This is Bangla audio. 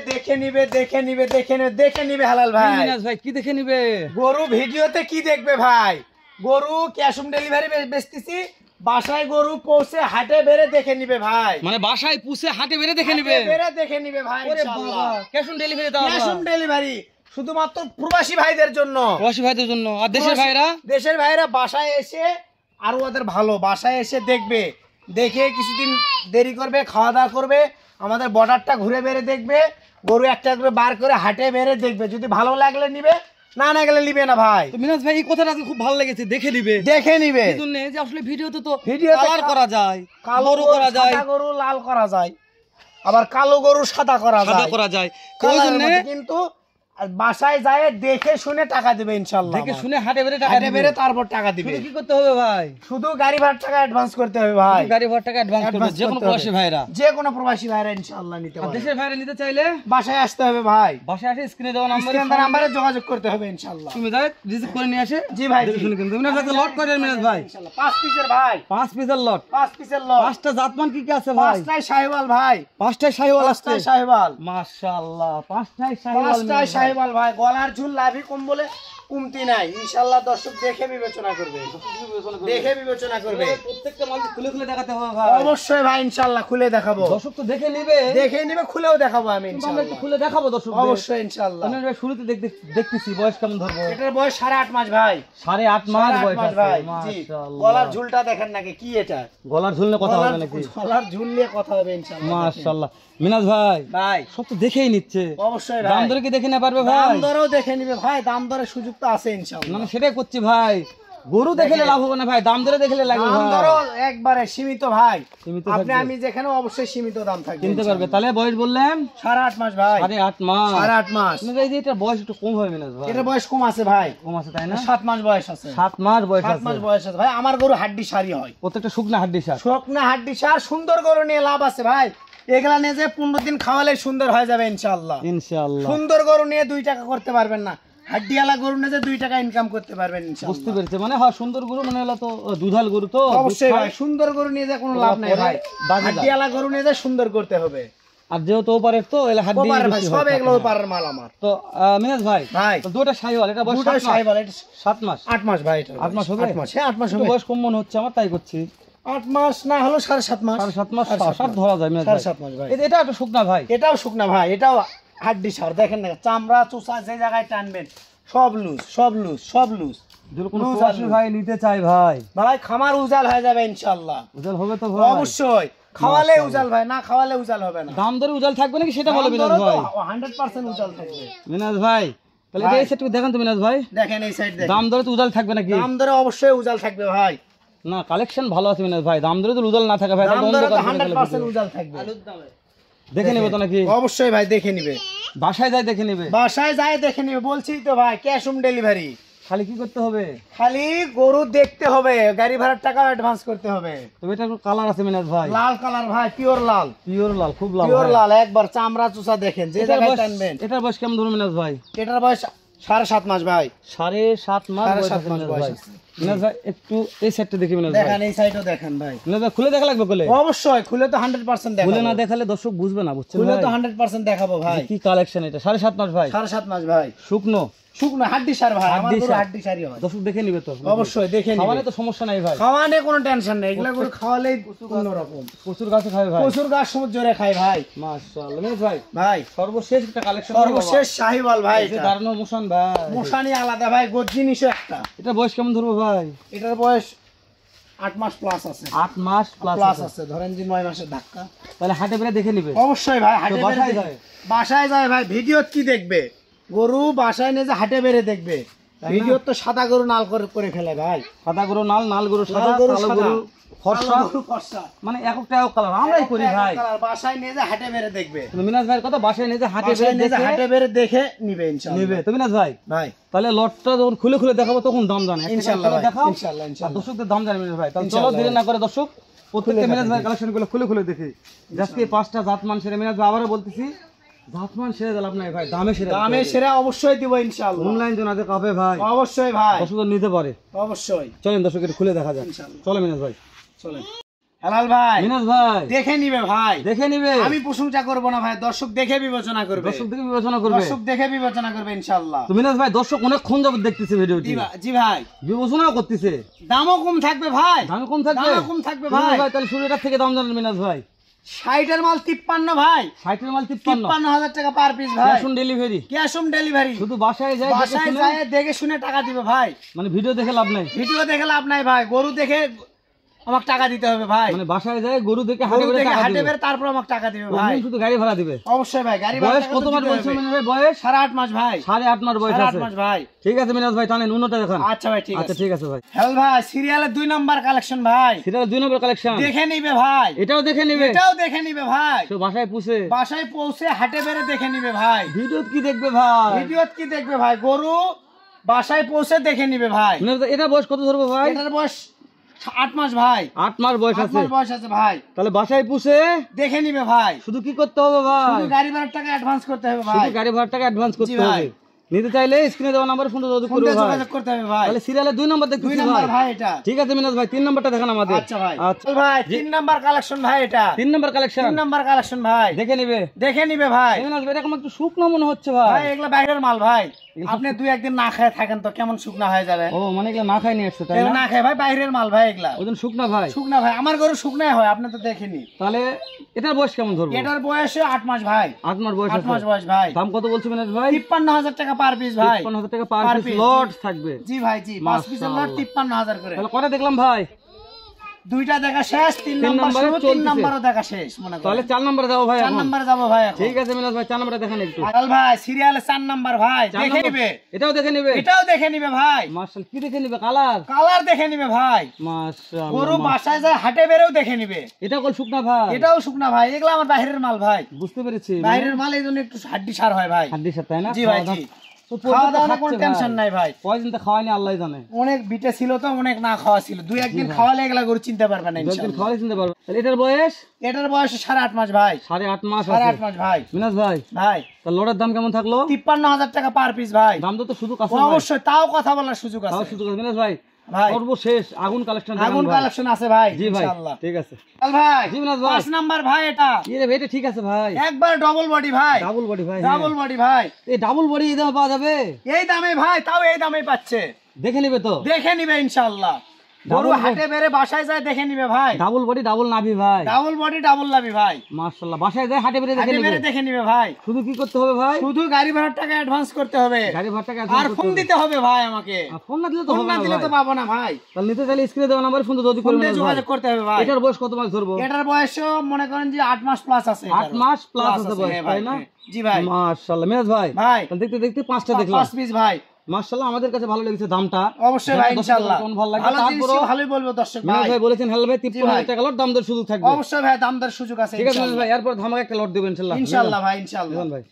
দেখে নিবে হালাল ভাই। মিনাজ ভাই কি দেখে নিবে? গরু ভিডিওতে কি দেখবে ভাই? গরু ক্যাশ অন ডেলিভারি বেচতেছি, বাসায় গরু পৌঁছে হাটে বেরে দেখে নিবে ভাই। মানে বাসায় পুষে হাটে বেরে দেখে নিবে ভাই। ওরে বাবা, ক্যাশ অন ডেলিভারি দাও। ক্যাশ অন ডেলিভারি শুধুমাত্র প্রবাসী ভাইদের জন্য। প্রবাসী ভাইদের জন্য। আর দেশের ভাইরা বাসায় এসে আরো ওদের ভালো, বাসায় এসে দেখবে, দেখে কিছুদিন দেরি করবে, খাওয়া দাওয়া করবে, আমাদের বর্ডারটা ঘুরে বেড়ে দেখবে, গরু একটা করে বার করে হাটে বেড়ে দেখবে, যদি ভালো লাগলে নিবে, না না গেলে নিবে না ভাই। তো মিনাজ ভাই এই কথাটা খুব ভালো লেগেছে, দেখে নিবে এইজন্য যে আসলে ভিডিওতে তো কালার করা যায়, কালো গরু করা যায়, সাদা গরু লাল করা যায়, আবার কালো গরু সাদা করা যায়, কিন্তু বাসায় যায় দেখে শুনে টাকা দিবে ইনশাআল্লাহ। দেখে শুনে হাটে বেরে তারপর টাকা দিবে। কি করতে হবে ভাই? শুধু গাড়ি ভাড়া টাকা অ্যাডভান্স করতে হবে ভাই। গাড়ি ভাড়া টাকা অ্যাডভান্স করবে যে কোনো প্রবাসী ভাইরা ইনশাআল্লাহ নিতে পারবে। দেশের ভাইরা নিতে চাইলে বাসায় আসতে হবে ভাই। বাসায় এসে স্ক্রিনে দেওয়া নাম্বারে যোগাযোগ করতে হবে ইনশাআল্লাহ। তুমি দাও রিসিভ করে নিয়ে আসে। জি ভাই শুনুন, কিন্তু মিনাজ ভাই লট করে মিনাজ ভাই ইনশাআল্লাহ 5 পিসের ভাই, 5 পিসের লট, 5 পিসের লট। পাঁচটা জাতমান কি কি আছে ভাই? পাঁচটাই শাহিওয়াল ভাই, পাঁচটাই শাহিওয়াল মাশাআল্লাহ, পাঁচটাই শাহিওয়াল ভাই। গলার ঝুল লাভি কম বলে কমতি নাই ইনশাআল্লাহ। দর্শক দেখে বিবেচনা করবে, প্রত্যেকটা মাল খুলে দেখাতে হবে ভাই। অবশ্যই ভাই ইনশাআল্লাহ খুলে দেখাবো। দর্শক তো দেখে নিবে, খুলেও দেখাবো আমি ইনশাআল্লাহ। আমরা খুলে দেখাবো দর্শক অবশ্যই ইনশাআল্লাহ। আমি ভাই শুরুতে দেখতেছি বয়স কেমন ধরবো। এটার বয়স 8.5 মাস ভাই, 8.5 মাস বয়স ভাই। মাশাআল্লাহ, গলার ঝুলটা দেখেন নাকি কি? এটা গলার ঝুল নিয়ে কথা হবে নাকি? গলার ঝুল নিয়ে কথা হবে ইনশাআল্লাহ। মাশাআল্লাহ মিনাজ ভাই সব তো দেখেই নিচ্ছে। অবশ্যই ভাই, দাম দরে কি দেখে নিতে পারবে ভাই? দাম দরেও দেখে নিবে ভাই, দাম দরের সুযোগ তো আছে ইনশাআল্লাহ। না সেটাই করছি ভাই, গরু দেখলে লাভ হবে না ভাই, দাম ধরে দেখলে লাগবে ভাই। দাম ধরো একবারে সীমিত ভাই, আপনি আমি যেখানে অবশ্যই সীমিত দাম থাকবে, কিনতে পারবে। তাহলে বয়স বললেন 8.5 মাস ভাই, 8.5 মাস। মানে এই যে এটা বয়স একটু কম হবে মিনাজ ভাই। এটা বয়স কম আছে ভাই, কম আছে তাই না? 7 মাস বয়স আছে, 7 মাস বয়স আছে ভাই। আমার গরু হাড্ডি সারি হয়, প্রত্যেকটা শুকনা হাড্ডি সার, সুন্দর গরু নিয়ে লাভ আছে ভাই। এগুলা নিয়ে যে 15 দিন খাওয়ালে সুন্দর হয়ে যাবে ইনশাআল্লাহ। সুন্দর গরু নিয়ে 2 টাকা করতে পারবেন না, হাড্ডিওয়ালা গরু নিয়ে যে 2 টাকা ইনকাম করতে পারবেন ইনশাআল্লাহ। বুঝতে পেরেছি, মানে হ্যাঁ সুন্দর গরু মানে হলো তো দুধাল গরু, তো অবশ্যই ভাই সুন্দর গরু নিয়ে যে কোনো লাভ নাই ভাই। হাড্ডিওয়ালা গরু নিয়ে যে সুন্দর করতে হবে। আর যেহেতু ওপারের তো এলা হাড্ডি সব এগুলো ওপারের মাল আমার। তো মিনাজ ভাই তো দুটো শাহিওয়াল, এটা বয়স 7 মাস 8 মাস ভাই। এটা 8 মাস হবে, 8 মাস, হ্যাঁ 8 মাস হবে। বয়স কম মনে হচ্ছে আমার, তাই করছি। 8 মাস না হলো 7.5 মাস, 7 ধরা যায় মিনাজ ভাই। 7 মাস ভাই। এটা একটু শুকনা ভাই, এটাও শুকনা ভাই, এটাও হাড্ডি সার। দেখেন না চামড়া চোষা যে জায়গায় টানবেন সব লুজ। যদি কোনো প্রবাসী ভাই নিতে চাই ভাই খামার উজাল হয়ে যাবে ইনশাআল্লাহ। উজাল হবে তো ভাই অবশ্যই, খাওয়ালে উজাল ভাই, না খাওয়ালে উজাল হবে না। দাম দরে উজাল থাকবে নাকি সেটা বলে মিনাজ ভাই। 100% উজাল থাকবে মিনাজ ভাই। তাহলে এই সাইড দেখেন তো মিনাজ ভাই, দেখেন এই সাইড দেখেন। দাম দরে তো উজাল থাকবে নাকি? দাম দরে অবশ্যই উজাল থাকবে ভাই। না কালেকশন ভালো আছে মিনাজ ভাই, দাম দরে তো উজাল না থাকে ভাই, দাম দরে তো 100% উজাল থাকবে। আলুর দামে দেখে নিবে তো নাকি? অবশ্যই ভাই দেখে নিবে, বাসায় যায় দেখে নিবে, বলছি তো ভাই ক্যাশ অন ডেলিভারি। খালি কি করতে হবে? খালি গরু দেখতে হবে, গাড়ি ভাড়ার টাকা অ্যাডভান্স করতে হবে। তবে এটা কালার আছে মিনাজ ভাই, লাল কালার ভাই, পিওর লাল, খুব লাল, পিওর লাল একবার। চামড়া চুষা দেখেন যে জায়গায় টানবেন। এটার বয়স কেমন ধরুন মিনাজ ভাই? এটার বয়স 7.5 মাস ভাই, 7.5 মাস ভাই। মিনাজ ভাই একটু এই সাইডটা দেখি মিনাজ ভাই, দেখেন এই সাইডও দেখেন ভাই। মিনাজ ভাই খুলে দেখা লাগবে কোলে? অবশ্যই খুলে তো 100% দেখাবো, খুলে না দেখালে দর্শক বুঝবে না, বুঝছেন? খুলে তো 100% দেখাবো ভাই। কি কালেকশন এটা? 7.5 মাস ভাই, 7.5 মাস ভাই। শুকনো হাড্ডি সার ভাই, আমার গরু হাড্ডি সারি হয়। দর্শক দেখে নিবে তো? অবশ্যই দেখে নিবে, খাওয়ালে তো সমস্যা নাই ভাই, খাওয়ানে কোনো টেনশন নেই। এগুলা গরু খাওয়ালেই অন্য রকম। প্রচুর গাছে খায় ভাই, প্রচুর গাছ সমুদ্র জোরে খায় ভাই। মাশাআল্লাহ মিনাজ ভাই সর্বশেষ একটা কালেকশন, সর্বশেষ শাহিওয়াল ভাই। এটা দারুণ মোশন ভাই, মোশানি আলাদা ভাই, গোট জিনিসও একটা। এটা বয়স কেমন ধরবো ভাই? এটার বয়স 8 মাস প্লাস আছে, 8 মাস প্লাস আছে। ধরেন যে 9 মাসের ধাক্কা। তাহলে হাটে বেরে দেখে নিবে অবশ্যই ভাই। হাটে বাসায় যায় ভাই, ভিডিও কি দেখবে? গরু বাসায় নিয়ে যে হাটে বেরে দেখবে। ভিডিও তো সাদা গরু নাল করে ফেলে ভাই, সাদা গরু নাল গরু সাদা, কালো গরু ফর্সা, মানে একটা কালার আমরাই করি ভাই। বাসায় নিয়ে যে হাটে বেরে দেখবে। মিনাজ ভাই কথা, বাসায় নিয়ে যে হাটে বেরে দেখে নিবে ইনশাআল্লাহ, নিবে তো মিনাজ ভাই। তাহলে লটটা যখন খুলে দেখাবো তখন দাম জানে ইনশাআল্লাহ, দেখাও ইনশাআল্লাহ। দর্শকদের দাম জানে মিনাজ ভাই। তাহলে চলো দেরি না করে দর্শক প্রত্যেকটা মিনাজ ভাই কালেকশনগুলো খুলে দেখি। আজকে 5টা জাতমান সেরে মিনাজ ভাই, আবারও বলতেছি জাতমান সেরে দিলাম না ভাই, দামে সেরা অবশ্যই দিব ইনশাআল্লাহ। অনলাইন জনাতে কাপে ভাই অবশ্যই ভাই, দর্শক নিতে পারে অবশ্যই। চলেন দর্শক এটা খুলে দেখা যাক, চলো মিনাজ ভাই চলেন। হেলাল ভাই মিনাজ ভাই দেখে নিবে ভাই, দেখে নিবে। আমি প্রশংসা করব না ভাই, দর্শক দেখে বিবেচনা করবে, দর্শক দেখে বিবেচনা করবে, দর্শক দেখে বিবেচনা করবে ইনশাআল্লাহ। তো মিনাজ ভাই দর্শক অনেকক্ষণ যাবত দেখতেছে ভিডিওটি, জি ভাই বিবেচনাও করতেছে, দামও কম থাকবে ভাই, দাম কম থাকবে, দামও কম থাকবে ভাই। ভাই তাহলে শুরুটার থেকে দাম জানেন মিনাজ ভাই? 60 এর মাল 53 ভাই, 60 এর মাল 53, 53,000 টাকা পার পিস ভাই, cash on delivery, cash on delivery, শুধু বাসায় যায় বাসায় যায় দেখে শুনে টাকা দিবে ভাই, মানে ভিডিও দেখে লাভ নাই, ভিডিও দেখে লাভ নাই ভাই, গরু দেখে আমাকে টাকা দিতে হবে ভাই, মানে বাসায় যায় গরু দেখে হাটে গরু বেরে দেখে টাকা হাটে দিবে, বের তারপর আমাকে টাকা দিবে ভাই, শুধু গাড়ি ভাড়া দিবে। অবশ্যই ভাই, গাড়ি ভাড়া বয়স টাকা কত তো মাস দিতে বলছো হবে। মিনাজ ভাই? বয়স 8.5 মাস ভাই, 8.5 মাস বয়স 8.5 আছে। মাস ভাই। ঠিক আছে মিনাজ ভাই, তাহলে উন্নটা দেখান। আচ্ছা ভাই ঠিক আচ্ছা আছে। ঠিক আছে ভাই। হ্যালো ভাই, সিরিয়ালের 2 নাম্বার কালেকশন ভাই, সেটা 2 নম্বর কালেকশন, দেখে নিবে ভাই, এটাও দেখে নিবে, এটাও দেখে নিবে ভাই, তো বাসায় পুষে বাসায় পৌঁছে হাটে বেরে দেখে নিবে ভাই, ভিডিও কি দেখবে ভাই? ভিডিওত কি দেখবে ভাই, গরু বাসায় পৌঁছে দেখে নিবে ভাই। মিনাজ ভাই, এটা বয়স কত ধরবো ভাই? এটার বয়স 8 মাস ভাই, 8 মাস বয়স 8 আছে, মাস বয়স আছে ভাই, তাহলে বাসায় পুষে দেখে নিবে ভাই, শুধু কি করতে হবে ভাই? শুধু গাড়ি ভাড়ার টাকা অ্যাডভান্স করতে হবে শুধু ভাই, গাড়ি ভাড়া টাকা অ্যাডভান্স জি করতে ভাই। হবে। নিতে চাইলে স্ক্রিনে দেওয়া নাম্বারে ফোন যোগাযোগ ফোন করবে দিয়ে ভাই। যোগাযোগ করতে হবে ভাই। তাহলে সিরিয়ালে 2 নম্বর 2 দেখতেছি নাম্বার ভাই। ভাই এটা, ঠিক আছে মিনাজ ভাই, 3 নম্বরটা দেখান আমাদের। আচ্ছা ভাই। আচ্ছা চল ভাই, 3 নাম্বার কালেকশন ভাই এটা, 3 নম্বর কালেকশন, 3 নাম্বার কালেকশন ভাই, দেখে নিবে। দেখে নিবে ভাই। মিনাজ ভাই, এরকম একটু শুকনো মনে হচ্ছে ভাই। ভাই এগুলা বাইরের মাল ভাই, আপনি 2-1 দিন না খায় থাকেন তো কেমন শুকনা হয়ে যাবে, ও মানে এগুলো না খাই নিয়ে আসছে তাই এগুলা না? না খায় ভাই, বাইরের মাল ভাই এগুলা, ওজন শুকনা ভাই। শুকনা ভাই, আমার গরু শুকনাই হয়, আপনি তো দেখেনি। তাহলে এটার বয়স কেমন ধরবো? এটার বয়স 8 মাস ভাই, 8 মাস বয়স 8 মাস আছে। বয়স ভাই, দাম কত বলছো মিনাজ ভাই? 53,000 টাকা পার পিস ভাই, 53,000 টাকা পার Per পিস piece, লট থাকবে। জি ভাই জি, 5 পিসের লট 53,000 করে। তাহলে কটা দেখলাম ভাই? 2টা দেখা শেষ, 3 নাম্বার নাম্বারে শুরু, 3 চলতেছে। নাম্বারও দেখা শেষ মনে তাহলে করেন। 4 নম্বরে যাবো ভাই 4 এখন। নাম্বারে যাবো ভাই এখন। ঠিক আছে মিনাজ ভাই, 4 নম্বরে দেখেন একটু। আলাল ভাই সিরিয়ালে 4 নাম্বার ভাই, 4 দেখে নম্বর। নিবে, এটাও দেখে নিবে। এটাও দেখে নিবে ভাই, মাশাআল্লাহ, কি দেখে নিবে? কালার। কালার দেখে নিবে ভাই, মাশাআল্লাহ। গরু বাসায় যায় হাটে বেরেও দেখে নিবে, এটা কল শুকনা ভাই। এটাও শুকনা ভাই, এগুলা আমার বাইরের মাল ভাই, বুঝতে পেরেছি। বাইরের মাল এই জন্য একটু হাড্ডি সার হয় ভাই। হাড্ডির সাথে তাই না? জি ভাই জি, তো খাওয়া দাওয়া খাচ্ছে কোনো ভাই। টেনশন নাই ভাই, কয়দিন তো খাওয়াইনি আল্লাহই জানে। অনেক বিটে ছিল তো, অনেক না খাওয়া ছিল, 2-1 দিন খাওয়ালে এগুলা গরু চিনতে পারবে না দুদিন ইনশাআল্লাহ। খাওয়ালে চিনতে পারবে। তাহলে এটার বয়স এটার বয়স 8.5 মাস ভাই, 8.5 মাস 8.5 আছে। মাস ভাই, মিনাজ ভাই, ভাই তাহলে লটের দাম কেমন থাকলো? 53,000 টাকা পার পিস ভাই, দাম তো শুধু কাছে অবশ্যই তাও কথা বলার সুযোগ তাও আছে শুধু মিনাজ ভাই, ভাই, সর্বশেষ আগুন কালেকশন আগুন কালেকশন আছে ভাই জি ভাই, ইনশাআল্লাহ। ঠিক আছে। চল ভাই, জি মিনাজ ভাই। 5 নাম্বার ভাই এটা, কি রে ভাই, এটা ঠিক আছে ভাই। একবার ডবল বডি ভাই, ডাবল বডি ভাই, ডাবল বডি ভাই, এই ডাবল বডি এই দামে পাওয়া যাবে? এই দামে ভাই, তাও এই দামে পাচ্ছে, দেখে নিবে তো? দেখে নিবে ইনশাআল্লাহ, গরু Double হাটে বেরে বাসায় যায় দেখে নিবে ভাই, ডাবল বডি ডাবল নাভি ভাই, ডাবল বডি ডাবল লাভি ভাই, মাশাআল্লাহ। বাসায় যায় হাটে বেরে দেখে হাটে নিবে, বেরে দেখে নিবে ভাই, শুধু কি করতে হবে ভাই? শুধু গাড়ি ভাড়ার টাকা অ্যাডভান্স করতে হবে, গাড়ি ভাড়া টাকা আর ফোন দিতে হবে ভাই আমাকে, ফোন না দিলে তো ফোন হবে না না দিলে তো ভাই। পাবো না ভাই, তাহলে নিতে চাইলে স্ক্রিনে দেওয়া নাম্বারে ফোন যদি ফোন করবেন দিয়ে যোগাযোগ করতে হবে ভাই। এটার বয়স কত মাস ধরবো? এটার বয়সও মনে করেন যে 8 মাস প্লাস আছে, 8 মাস প্লাস আছে বয়স, হ্যাঁ তাই না? হ্যাঁ। জি ভাই, মাশাআল্লাহ। মিনাজ ভাই, ভাই তাহলে দেখতে দেখতে 5টা দেখলাম। 5 পিস ভাই, মাশাআল্লাহ, আমাদের কাছে ভালো লেগেছে দামটা। অবশ্যই ভাই ইনশাআল্লাহ, কেমন ভালো লাগে ভালো জিনিস তারপরও ভালোই বলবো দর্শক মিনাজ ভাই, ভাই বলেছেন হেল ভাই জি 53,000 ভাই। টাকা লট দাম দর সুযোগ থাকবে। অবশ্যই ভাই দাম দর সুযোগ আছে ঠিক আছে মিনাজ ইনশাআল্লাহ, ভাই, এরপর ধামাকা একটা লট দেবেন ইনশাআল্লাহ। ইনশাআল্লাহ ভাই ইনশাআল্লাহ। ভাই